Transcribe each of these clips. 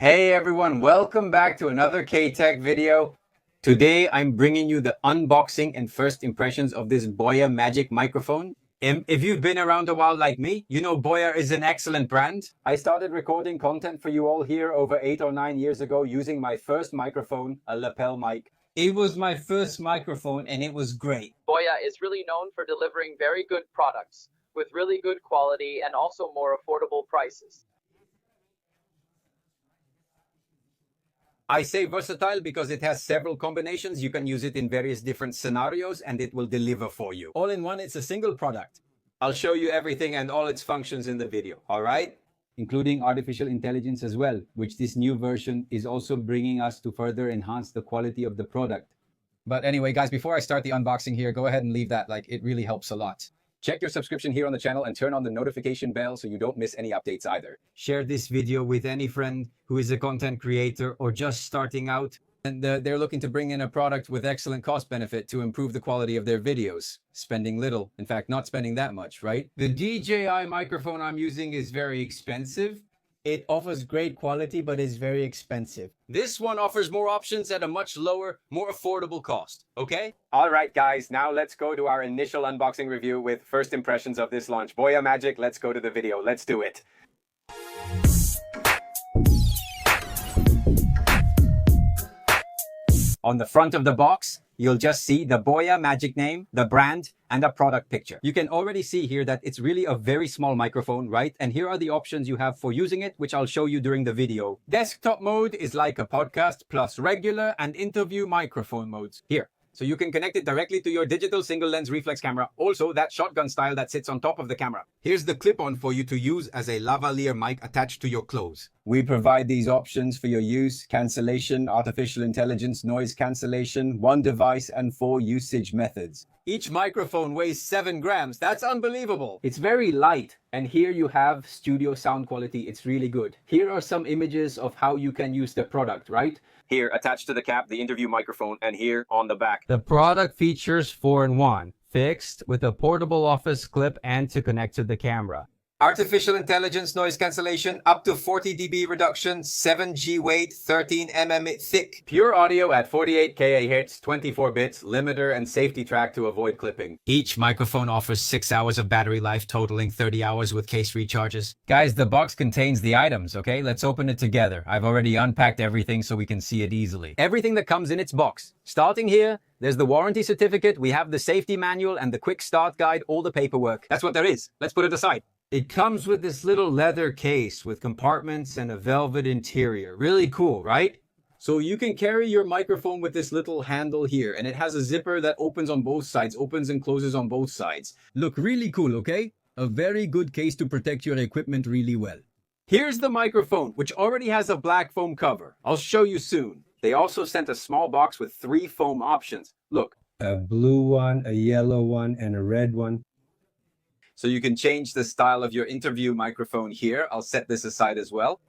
Hey everyone, welcome back to another K-Tech video. Today I'm bringing you the unboxing and first impressions of this Boya Magic microphone. If you've been around a while like me, you know Boya is an excellent brand. I started recording content for you all here over 8 or 9 years ago using my first microphone, a lapel mic. It was my first microphone and it was great. Boya is really known for delivering very good products with really good quality and also more affordable prices. I say versatile because it has several combinations. You can use it in various different scenarios and it will deliver for you. All in one, it's a single product. I'll show you everything and all its functions in the video, all right? Including artificial intelligence as well, which this new version is also bringing us to further enhance the quality of the product. But anyway, guys, before I start the unboxing here, go ahead and leave that. It really helps a lot. Check your subscription here on the channel and turn on the notification bell so you don't miss any updates either. Share this video with any friend who is a content creator or just starting out and they're looking to bring in a product with excellent cost benefit to improve the quality of their videos. Spending little, in fact, not spending that much, right? The DJI microphone I'm using is very expensive. It offers great quality, but is very expensive. This one offers more options at a much lower, more affordable cost, okay? All right, guys, now let's go to our initial unboxing review with first impressions of this launch. Boya Magic, let's go to the video. Let's do it. On the front of the box, you'll just see the Boya Magic name, the brand, and a product picture. You can already see here that it's really a very small microphone, right? And here are the options you have for using it, which I'll show you during the video. Desktop mode is like a podcast, plus regular and interview microphone modes. Here. So you can connect it directly to your digital single lens reflex camera. Also, that shotgun style that sits on top of the camera. Here's the clip-on for you to use as a lavalier mic attached to your clothes. We provide these options for your use: cancellation, artificial intelligence, noise cancellation, one device, and 4 usage methods. Each microphone weighs 7 grams. That's unbelievable. It's very light. And here you have studio sound quality. It's really good. Here are some images of how you can use the product, right? Here, attached to the cap, the interview microphone, and here on the back. The product features 4-in-1, fixed with a portable office clip and to connect to the camera. Artificial intelligence noise cancellation, up to 40 dB reduction, 7G weight, 13 mm thick. Pure audio at 48 kHz, 24 bits, limiter and safety track to avoid clipping. Each microphone offers 6 hours of battery life, totaling 30 hours with case recharges. Guys, the box contains the items, okay? Let's open it together. I've already unpacked everything so we can see it easily. Everything that comes in its box. Starting here, there's the warranty certificate, we have the safety manual and the quick start guide, all the paperwork. That's what there is. Let's put it aside. It comes with this little leather case with compartments and a velvet interior. Really cool, right? So you can carry your microphone with this little handle here, and it has a zipper that opens on both sides, opens and closes on both sides. Look, really cool, okay? A very good case to protect your equipment really well. Here's the microphone, which already has a black foam cover. I'll show you soon. They also sent a small box with 3 foam options. Look. A blue one, a yellow one, and a red one. So you can change the style of your interview microphone here. I'll set this aside as well.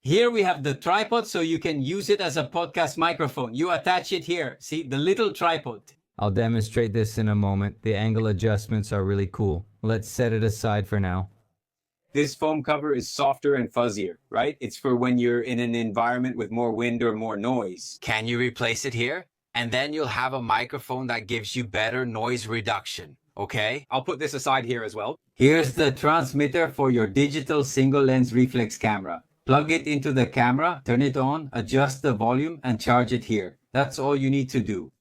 Here we have the tripod, so you can use it as a podcast microphone. You attach it here. See, the little tripod. I'll demonstrate this in a moment. The angle adjustments are really cool. Let's set it aside for now. This foam cover is softer and fuzzier, right? It's for when you're in an environment with more wind or more noise. Can you replace it here? And then you'll have a microphone that gives you better noise reduction. Okay, I'll put this aside here as well. Here's the transmitter for your digital single lens reflex camera. Plug it into the camera, turn it on, adjust the volume, and charge it here. That's all you need to do.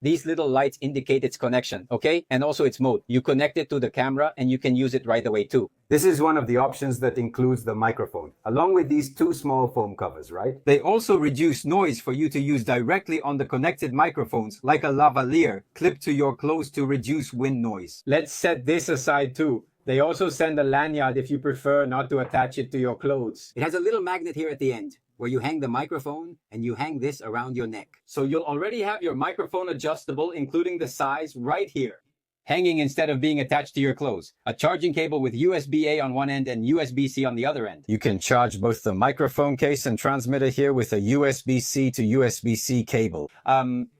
These little lights indicate its connection, okay? And also its mode. You connect it to the camera and you can use it right away too. This is one of the options that includes the microphone, along with these 2 small foam covers, right? They also reduce noise for you to use directly on the connected microphones, like a lavalier, clipped to your clothes to reduce wind noise. Let's set this aside too. They also send a lanyard if you prefer not to attach it to your clothes. It has a little magnet here at the end, where you hang the microphone and you hang this around your neck. So you'll already have your microphone adjustable, including the size right here, hanging instead of being attached to your clothes. A charging cable with USB-A on one end and USB-C on the other end. You can charge both the microphone case and transmitter here with a USB-C to USB-C cable.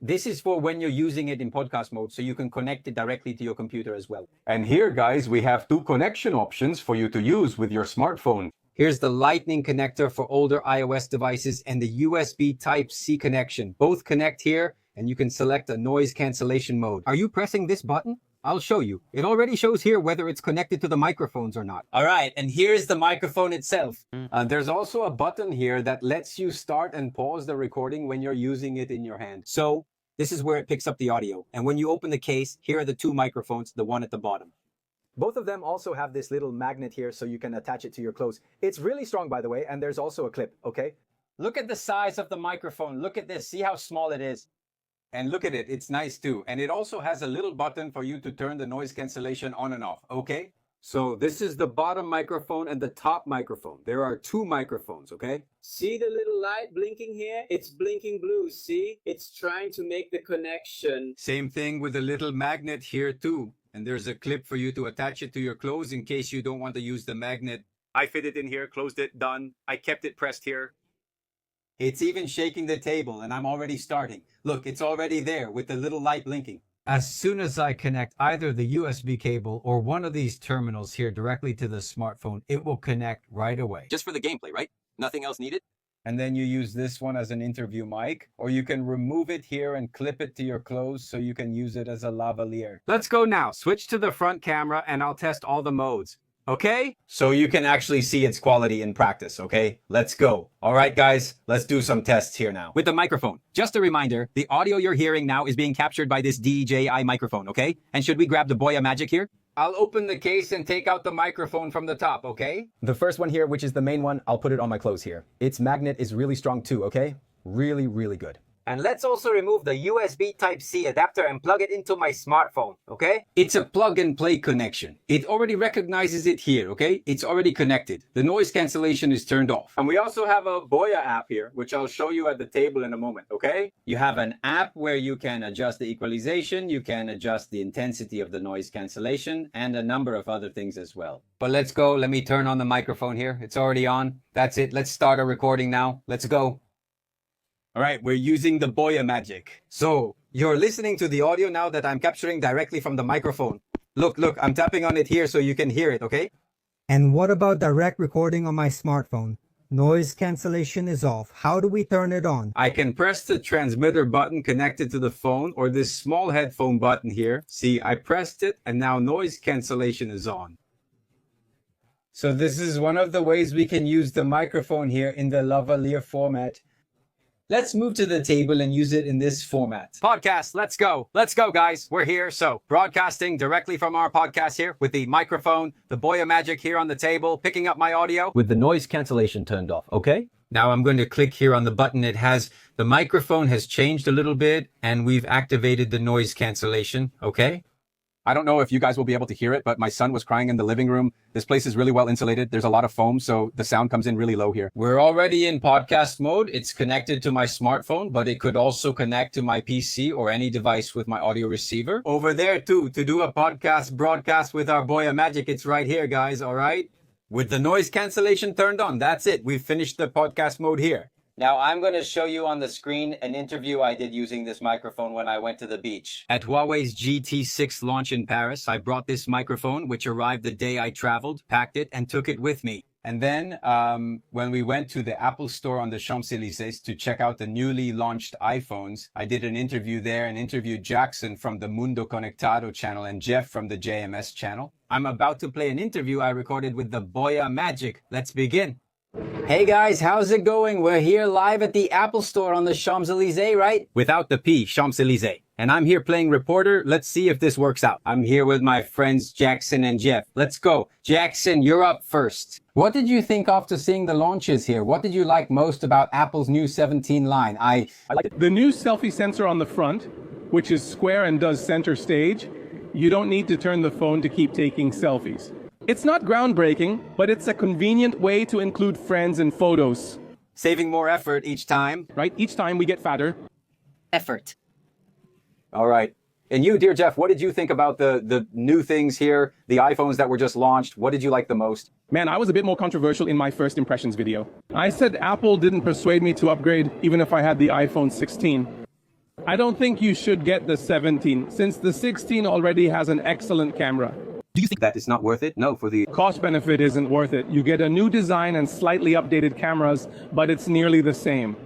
This is for when you're using it in podcast mode, so you can connect it directly to your computer as well. And here, guys, we have 2 connection options for you to use with your smartphone. Here's the Lightning connector for older iOS devices and the USB Type-C connection. Both connect here, and you can select a noise cancellation mode. Are you pressing this button? I'll show you. It already shows here whether it's connected to the microphones or not. All right, and here's the microphone itself. There's also a button here that lets you start and pause the recording when you're using it in your hand. So this is where it picks up the audio. And when you open the case, here are the two microphones, the one at the bottom. Both of them also have this little magnet here so you can attach it to your clothes. It's really strong, by the way, and there's also a clip, okay? Look at the size of the microphone. Look at this. See how small it is. And look at it. It's nice too. And it also has a little button for you to turn the noise cancellation on and off, okay? So this is the bottom microphone and the top microphone. There are two microphones, okay? See the little light blinking here? It's blinking blue, see? It's trying to make the connection. Same thing with the little magnet here too. And there's a clip for you to attach it to your clothes in case you don't want to use the magnet. I fit it in here, closed it, done. I kept it pressed here. It's even shaking the table, and I'm already starting. Look, it's already there with the little light blinking. As soon as I connect either the USB cable or one of these terminals here directly to the smartphone, it will connect right away. Just for the gameplay, right? Nothing else needed? And then you use this one as an interview mic, or you can remove it here and clip it to your clothes so you can use it as a lavalier. Let's go now. Switch to the front camera, and I'll test all the modes. Okay? So you can actually see its quality in practice, okay? Let's go. All right, guys, let's do some tests here now. With the microphone. Just a reminder, the audio you're hearing now is being captured by this DJI microphone, okay? And should we grab the Boya Magic here? I'll open the case and take out the microphone from the top, okay? The first one here, which is the main one, I'll put it on my clothes here. Its magnet is really strong too, okay? Really, really good. And let's also remove the USB Type-C adapter and plug it into my smartphone, okay? It's a plug-and-play connection. It already recognizes it here, okay? It's already connected. The noise cancellation is turned off. And we also have a Boya app here, which I'll show you at the table in a moment, okay? You have an app where you can adjust the equalization, you can adjust the intensity of the noise cancellation, and a number of other things as well. But let's go. Let me turn on the microphone here. It's already on. That's it. Let's start our recording now. Let's go. All right, we're using the Boya Magic. So you're listening to the audio now that I'm capturing directly from the microphone. Look, I'm tapping on it here so you can hear it, okay? And what about direct recording on my smartphone? Noise cancellation is off. How do we turn it on? I can press the transmitter button connected to the phone or this small headphone button here. See, I pressed it and now noise cancellation is on. So this is one of the ways we can use the microphone here in the lavalier format. Let's move to the table and use it in this format. Podcast, let's go. Let's go, guys. We're here. So broadcasting directly from our podcast here with the microphone, the Boya Magic here on the table, picking up my audio with the noise cancellation turned off, okay? Now I'm going to click here on the button. The microphone has changed a little bit and we've activated the noise cancellation, okay? I don't know if you guys will be able to hear it, but my son was crying in the living room. This place is really well insulated. There's a lot of foam, so the sound comes in really low here. We're already in podcast mode. It's connected to my smartphone, but it could also connect to my PC or any device with my audio receiver. Over there too, to do a podcast broadcast with our Boya Magic, it's right here, guys, all right? With the noise cancellation turned on, that's it. We've finished the podcast mode here. Now I'm going to show you on the screen an interview I did using this microphone when I went to the beach. At Huawei's GT6 launch in Paris, I brought this microphone, which arrived the day I traveled, packed it, and took it with me. And then when we went to the Apple store on the Champs-Élysées to check out the newly launched iPhones, I did an interview there and interviewed Jackson from the Mundo Conectado channel and Jeff from the JMS channel. I'm about to play an interview I recorded with the Boya Magic. Let's begin. Hey guys, how's it going? We're here live at the Apple store on the Champs-Élysées, right? Without the P, Champs-Élysées. And I'm here playing reporter. Let's see if this works out. I'm here with my friends Jackson and Jeff. Let's go. Jackson, you're up first. What did you think after seeing the launches here? What did you like most about Apple's new 17 line? I like it. The new selfie sensor on the front, which is square and does center stage. You don't need to turn the phone to keep taking selfies. It's not groundbreaking, but it's a convenient way to include friends in photos. Saving more effort each time. Right? Each time we get fatter. Effort. All right. And you, dear Jeff, what did you think about the new things here, the iPhones that were just launched? What did you like the most? Man, I was a bit more controversial in my first impressions video. I said Apple didn't persuade me to upgrade even if I had the iPhone 16. I don't think you should get the 17, since the 16 already has an excellent camera. Do you think that is not worth it? No, for the Cost benefit isn't worth it. You get a new design and slightly updated cameras, but it's nearly the same.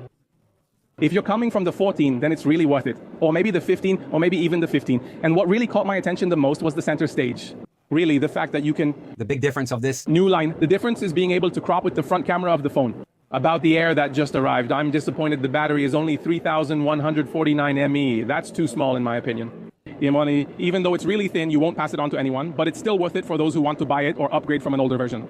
If you're coming from the 14, then it's really worth it. Or maybe the 15, or maybe even the 15. And what really caught my attention the most was the center stage. Really, the fact that you can... the big difference of this. New line. The difference is being able to crop with the front camera of the phone. About the Air that just arrived, I'm disappointed the battery is only 3,149 ME. That's too small in my opinion. Even though it's really thin, you won't pass it on to anyone, but it's still worth it for those who want to buy it or upgrade from an older version.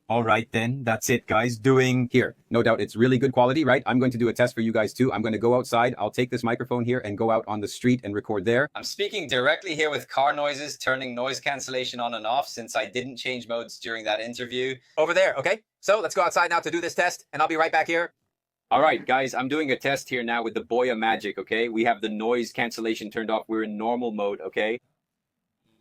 All right, then. That's it, guys. Doing here. No doubt it's really good quality, right? I'm going to do a test for you guys, too. I'm going to go outside. I'll take this microphone here and go out on the street and record there. I'm speaking directly here with car noises, turning noise cancellation on and off since I didn't change modes during that interview. Over there, okay? So let's go outside now to do this test, and I'll be right back here. All right, guys, I'm doing a test here now with the Boya Magic, okay? We have the noise cancellation turned off. We're in normal mode, okay?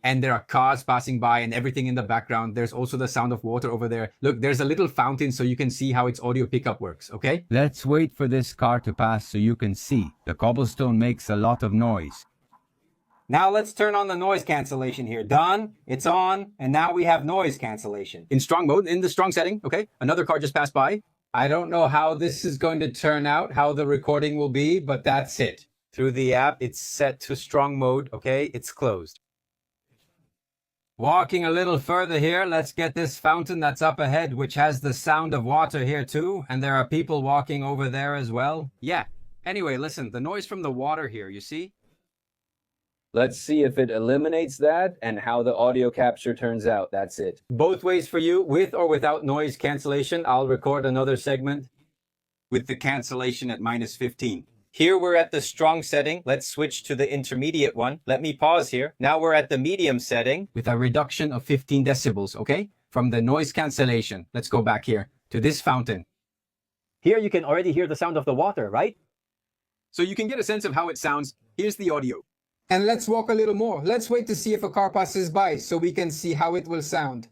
And there are cars passing by and everything in the background. There's also the sound of water over there. Look, there's a little fountain so you can see how its audio pickup works, okay? Let's wait for this car to pass so you can see. The cobblestone makes a lot of noise. Now let's turn on the noise cancellation here. Done. It's on. And now we have noise cancellation. In strong mode, in the strong setting, okay? Another car just passed by. I don't know how this is going to turn out, how the recording will be, but that's it. Through the app, it's set to strong mode, okay? It's closed. Walking a little further here, let's get this fountain that's up ahead, which has the sound of water here too. And there are people walking over there as well. Yeah. Anyway, listen, the noise from the water here, you see? Let's see if it eliminates that and how the audio capture turns out. That's it. Both ways for you, with or without noise cancellation. I'll record another segment With the cancellation at -15. Here we're at the strong setting. Let's switch to the intermediate one. Let me pause here. Now we're at the medium setting with a reduction of 15 decibels, okay? From the noise cancellation. Let's go back here to this fountain. Here you can already hear the sound of the water, right? So you can get a sense of how it sounds. Here's the audio. And let's walk a little more. Let's wait to see if a car passes by so we can see how it will sound.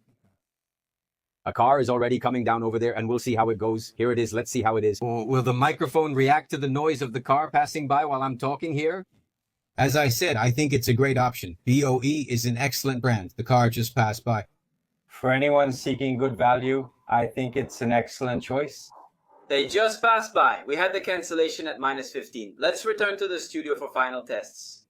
A car is already coming down over there and we'll see how it goes. Here it is. Let's see how it is. Will the microphone react to the noise of the car passing by while I'm talking here? As I said, I think it's a great option. BOE is an excellent brand. The car just passed by. For anyone seeking good value, I think it's an excellent choice. They just passed by. We had the cancellation at -15. Let's return to the studio for final tests.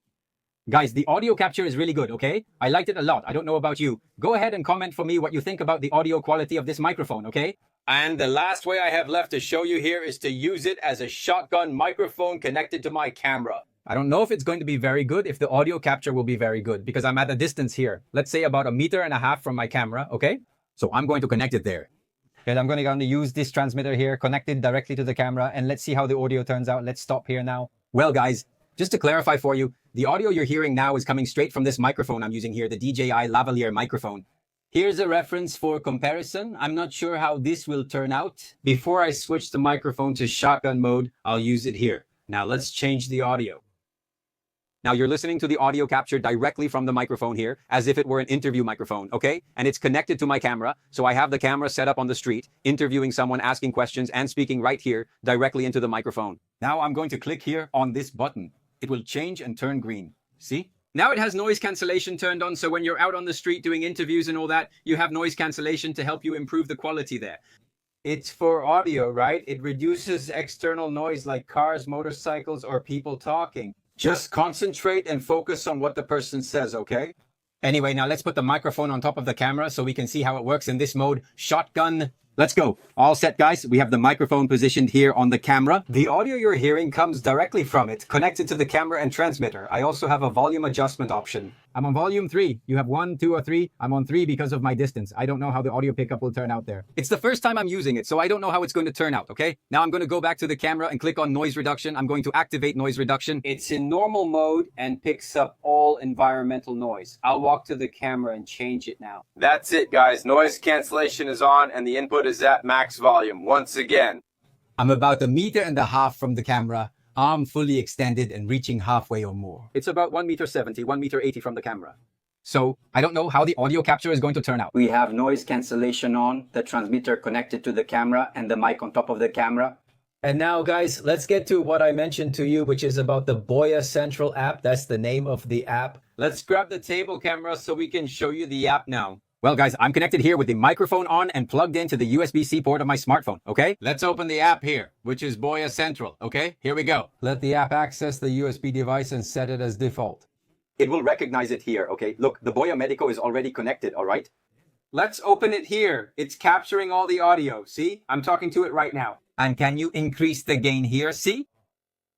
Guys, the audio capture is really good, okay? I liked it a lot. I don't know about you. Go ahead and comment for me what you think about the audio quality of this microphone, okay? And the last way I have left to show you here is to use it as a shotgun microphone connected to my camera. I don't know if it's going to be very good, if the audio capture will be very good, because I'm at a distance here. Let's say about 1.5 meters from my camera, okay? So I'm going to connect it there. Okay, I'm going to use this transmitter here, connected directly to the camera, and let's see how the audio turns out. Let's stop here now. Well, guys, just to clarify for you, the audio you're hearing now is coming straight from this microphone I'm using here, the DJI Lavalier microphone. Here's a reference for comparison. I'm not sure how this will turn out. Before I switch the microphone to shotgun mode, I'll use it here. Now let's change the audio. Now you're listening to the audio capture directly from the microphone here, as if it were an interview microphone, okay? And it's connected to my camera, so I have the camera set up on the street, interviewing someone, asking questions, and speaking right here, directly into the microphone. Now I'm going to click here on this button. It will change and turn green. See? Now it has noise cancellation turned on, so when you're out on the street doing interviews and all that, you have noise cancellation to help you improve the quality there. It's for audio, right? It reduces external noise like cars, motorcycles, or people talking. Just concentrate and focus on what the person says, okay? Anyway, now let's put the microphone on top of the camera so we can see how it works in this mode. Shotgun. Let's go. All set, guys. We have the microphone positioned here on the camera. The audio you're hearing comes directly from it, connected to the camera and transmitter. I also have a volume adjustment option. I'm on volume 3. You have 1, 2, or 3. I'm on 3 because of my distance. I don't know how the audio pickup will turn out there. It's the first time I'm using it, so I don't know how it's going to turn out, okay? Now I'm going to go back to the camera and click on noise reduction. I'm going to activate noise reduction. It's in normal mode and picks up all environmental noise. I'll walk to the camera and change it now. That's it, guys. Noise cancellation is on and the input is at max volume. Once again. I'm about 1.5 meters from the camera, arm fully extended and reaching halfway or more. It's about 1.70 meters, 1.80 meters from the camera. So I don't know how the audio capture is going to turn out. We have noise cancellation on, the transmitter connected to the camera and the mic on top of the camera. And now, guys, let's get to what I mentioned to you, which is about the Boya Central app. That's the name of the app. Let's grab the table camera so we can show you the app now. Well, guys, I'm connected here with the microphone on and plugged into the USB-C port of my smartphone, okay? Let's open the app here, which is Boya Central, okay? Here we go. Let the app access the USB device and set it as default. It will recognize it here, okay? Look, the Boya Medico is already connected, all right? Let's open it here. It's capturing all the audio. See? I'm talking to it right now. And can you increase the gain here? See?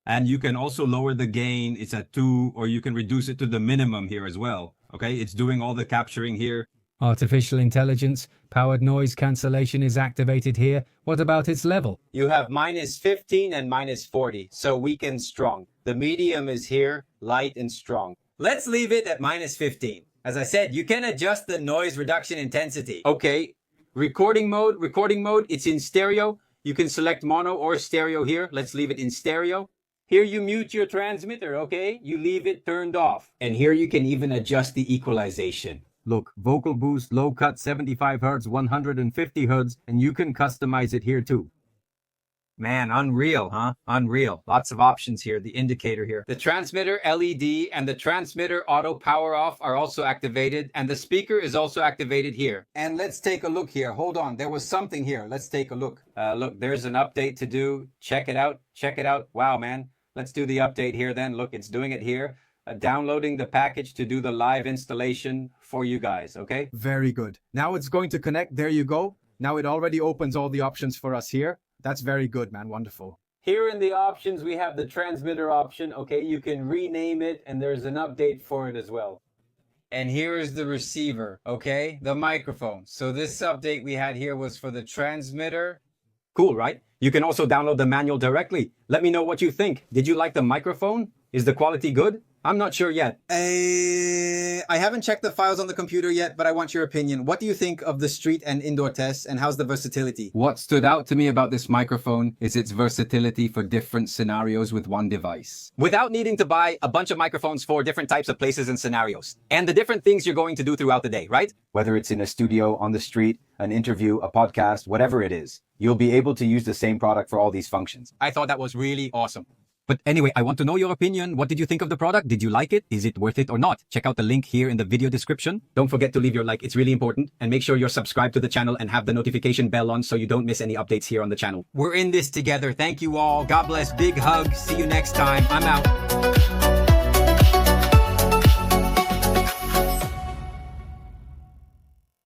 And you can also lower the gain. It's at 2, or you can reduce it to the minimum here as well. Okay, it's doing all the capturing here. Artificial intelligence, powered noise cancellation is activated here. What about its level? You have -15 and -40, so weak and strong. The medium is here, light and strong. Let's leave it at -15. As I said, you can adjust the noise reduction intensity. Okay, recording mode, it's in stereo. You can select mono or stereo here. Let's leave it in stereo. Here you mute your transmitter, okay? You leave it turned off. And here you can even adjust the equalization. Look, vocal boost, low cut, 75 Hz, 150 Hz, and you can customize it here too. Man, unreal, huh? Unreal. Lots of options here. The indicator here. The transmitter LED and the transmitter auto power off are also activated, and the speaker is also activated here. And let's take a look here. Hold on. There was something here. Let's take a look. Look, there's an update to do. Check it out. Check it out. Wow, man. Let's do the update here then. Look, it's doing it here. Downloading the package to do the live installation for you guys, okay? Very good. Now it's going to connect. There you go. Now it already opens all the options for us here. That's very good, man. Wonderful. Here in the options, we have the transmitter option. Okay, you can rename it, and there's an update for it as well. And here is the receiver, okay? The microphone. So this update we had here was for the transmitter. Cool, right? You can also download the manual directly. Let me know what you think. Did you like the microphone? Is the quality good? I'm not sure yet. I haven't checked the files on the computer yet, but I want your opinion. What do you think of the street and indoor tests, and how's the versatility? What stood out to me about this microphone is its versatility for different scenarios with one device. Without needing to buy a bunch of microphones for different types of places and scenarios. And the different things you're going to do throughout the day, right? Whether it's in a studio, on the street, an interview, a podcast, whatever it is, you'll be able to use the same product for all these functions. I thought that was really awesome. But anyway, I want to know your opinion. What did you think of the product? Did you like it? Is it worth it or not? Check out the link here in the video description. Don't forget to leave your like. It's really important. And make sure you're subscribed to the channel and have the notification bell on so you don't miss any updates here on the channel. We're in this together. Thank you all. God bless. Big hug. See you next time. I'm out.